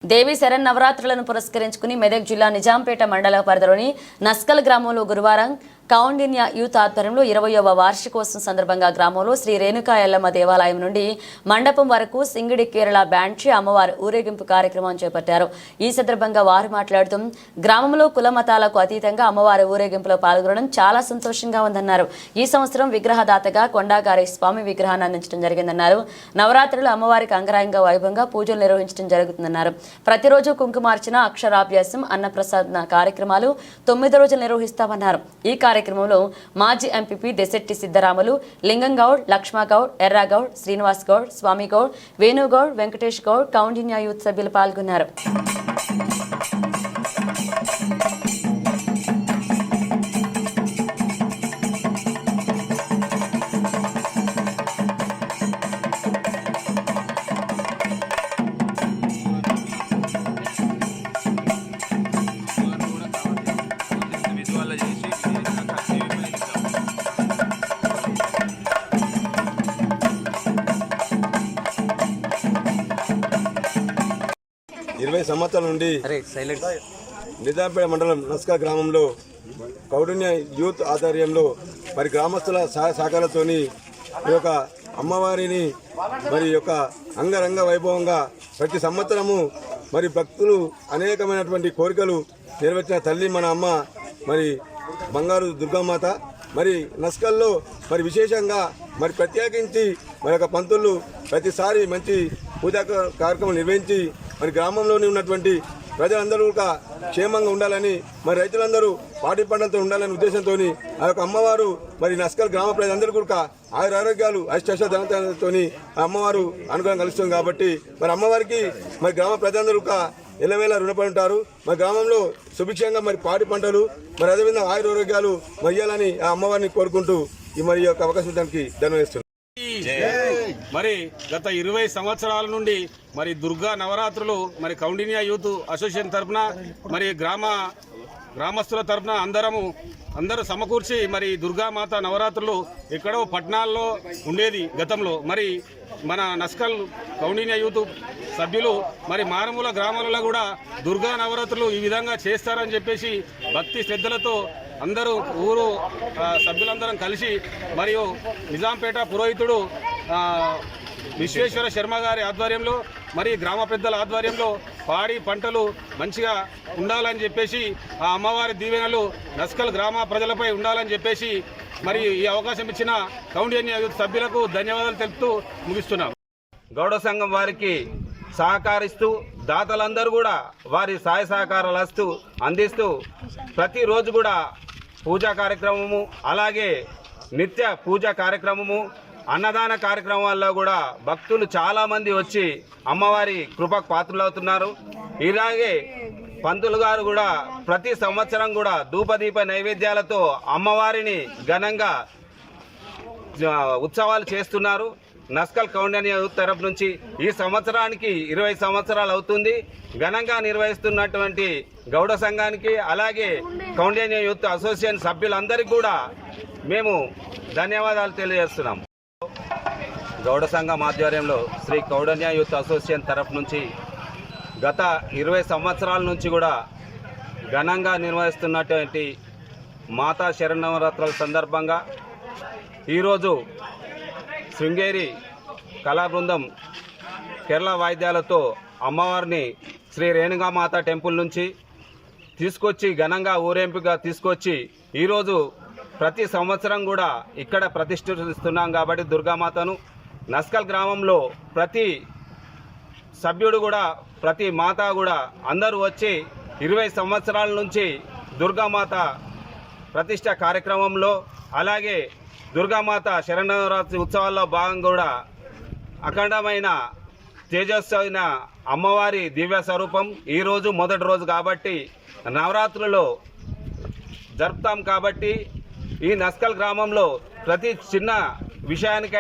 దేవి శరన్నవరాత్రులను పురస్కరించుకుని మెదక్ జిల్లా నిజాంపేట మండల పరిధిలోని నస్కల్ గ్రామంలో గురువారం కౌండిన్య యూత్ ఆధ్వర్యంలో 20వ వార్షికోత్సవం సందర్భంగా గ్రామంలో శ్రీ రేణుకా ఎల్లమ్మ దేవాలయం నుండి మండపం వరకు సింగిడి కేరళ బ్యాండ్ చే అమ్మవారి ఊరేగింపు కార్యక్రమం చేపట్టారు. ఈ సందర్భంగా వారు మాట్లాడుతూ గ్రామంలో కుల మతాలకు అతీతంగా అమ్మవారి ఊరేగింపులో పాల్గొనడం చాలా సంతోషంగా ఉందన్నారు. ఈ సంవత్సరం విగ్రహదాతగా కొండాగారి స్వామి విగ్రహాన్ని అందించడం జరిగిందన్నారు. నవరాత్రులు అమ్మవారికి అంగరంగ వైభవంగా పూజలు నిర్వహించడం జరుగుతుందన్నారు. ప్రతిరోజు కుంకుమార్చన, అక్షరాభ్యాసం, అన్నప్రసాద కార్యక్రమాలు 9 రోజులు నిర్వహిస్తామన్నారు. ఈ కార్యక్రమంలో మాజీ ఎంపీపీ దెసెట్టి సిద్ధరాములు, లింగంగౌడ్, లక్ష్మగౌడ్, ఎర్రాగౌడ్, శ్రీనివాస్ గౌడ్, స్వామిగౌడ్, వేణుగౌడ్, వెంకటేష్ గౌడ్, కౌండిన్య యూత్ సభ్యులు పాల్గొన్నారు. 20 సంవత్సరాల నుండి నిజాంపేట మండలం నస్కల్ గ్రామంలో కౌండిన్య యూత్ ఆధ్వర్యంలో మరి గ్రామస్తుల సహకారంతోని ఈ యొక్క అమ్మవారిని మరి యొక్క అంగరంగ వైభవంగా ప్రతి సంవత్సరము మరి భక్తులు అనేకమైనటువంటి కోరికలు నెరవేర్చిన తల్లి మన అమ్మ మరి బంగారు దుర్గామాత. మరి నస్కల్లో మరి విశేషంగా మరి ప్రత్యేకించి మరి యొక్క పంతులు ప్రతిసారి మంచి పూజా కార్యక్రమం నిర్వహించి మరి గ్రామంలోని ఉన్నటువంటి ప్రజలందరూ కూడా క్షేమంగా ఉండాలని, మరి రైతులందరూ పాడి పంటలతో ఉండాలనే ఉద్దేశంతో ఆ యొక్క అమ్మవారు మరి నస్కల్ గ్రామ ప్రజలందరూ కూడా ఆరోగ్యాలు అష్టైశ్వర్యాలతో అమ్మవారు అనుగ్రహం కలుస్తుంది. కాబట్టి మరి అమ్మవారికి మరి గ్రామ ప్రజలందరూ కూడా ఎల్లవేళ రుణపడి ఉంటారు. మరి గ్రామంలో సుభిక్షంగా మరి పాడి పంటలు మరి అదేవిధంగా ఆరోగ్యాలు మరి ఇవ్వాలని ఆ అమ్మవారిని కోరుకుంటూ ఈ మరి యొక్క అవకాశం దానికి ధన్యవాదిస్తున్నాను. మరి గత 20 సంవత్సరాల నుండి మరి దుర్గా నవరాత్రులు మరి కౌండిన్య యూత్ అసోసియేషన్ తరఫున మరి గ్రామస్తుల తరఫున అందరూ సమకూర్చి మరి దుర్గామాత నవరాత్రులు ఎక్కడో పట్టణాల్లో ఉండేది గతంలో. మరి మన నస్కల్ కౌండిన్య యూత్ సభ్యులు మరి మారుమూల గ్రామాలలో కూడా దుర్గా నవరాత్రులు ఈ విధంగా చేస్తారని చెప్పేసి భక్తి శ్రద్ధలతో అందరూ ఊరు సభ్యులందరం కలిసి మరియు నిజాంపేట పురోహితుడు విశ్వేశ్వర శర్మ గారి ఆధ్వర్యంలో మరి గ్రామ పెద్దల ఆధ్వర్యంలో పాడి పంటలు మంచిగా ఉండాలని చెప్పేసి ఆ అమ్మవారి దీవెనలు నస్కల్ గ్రామ ప్రజలపై ఉండాలని చెప్పేసి మరి ఈ అవకాశం ఇచ్చిన కౌండిన్య యూత్ సభ్యులకు ధన్యవాదాలు తెలుపుతూ ముగిస్తున్నాం. గౌడ సంఘం వారికి సహకరిస్తూ దాతలందరూ కూడా వారి సహాయ సహకారాలు అందిస్తూ ప్రతిరోజు కూడా పూజా కార్యక్రమము, అలాగే నిత్య పూజా కార్యక్రమము, అన్నదాన కార్యక్రమాల్లో కూడా భక్తులు చాలామంది వచ్చి అమ్మవారి కృపకు పాత్రులవుతున్నారు. ఇలాగే పంతులు గారు కూడా ప్రతి సంవత్సరం కూడా ధూపదీప నైవేద్యాలతో అమ్మవారిని ఘనంగా ఉత్సవాలు చేస్తున్నారు. నస్కల్ కౌండిన్య యూత్ తరఫు నుంచి ఈ సంవత్సరానికి 20 సంవత్సరాలు అవుతుంది. ఘనంగా నిర్వహిస్తున్నటువంటి గౌడ సంఘానికి అలాగే కౌండిన్య యూత్ అసోసియేషన్ సభ్యులందరికీ కూడా మేము ధన్యవాదాలు తెలియజేస్తున్నాం. గౌడ సంఘం ఆధ్వర్యంలో శ్రీ కౌండిన్య యూత్ అసోసియేషన్ తరఫు నుంచి గత 20 సంవత్సరాల నుంచి కూడా ఘనంగా నిర్వహిస్తున్నటువంటి మాతా శరన్నవరాత్రుల సందర్భంగా ఈరోజు శృంగేరి కళా బృందం కేరళ వాయిద్యాలతో అమ్మవారిని శ్రీ రేణుకామాత టెంపుల్ నుంచి తీసుకొచ్చి ఘనంగా ఊరేంపుగా తీసుకొచ్చి ఈరోజు ప్రతి సంవత్సరం కూడా ఇక్కడ ప్రతిష్ఠిస్తున్నాం. కాబట్టి దుర్గామాతను నస్కల్ గ్రామంలో ప్రతి సభ్యుడు కూడా ప్రతి మాత కూడా అందరూ వచ్చి 20 సంవత్సరాల నుంచి దుర్గామాత ప్రతిష్ఠ కార్యక్రమంలో అలాగే దుర్గామాత శరన్నవరాత్రి ఉత్సవాల్లో భాగంగా కూడా అఖండమైన తేజస్వైన అమ్మవారి దివ్య స్వరూపం ఈరోజు మొదటి రోజు కాబట్టి నవరాత్రులలో జరుపుతాం. కాబట్టి ఈ నస్కల్ గ్రామంలో ప్రతి చిన్న విషయానికై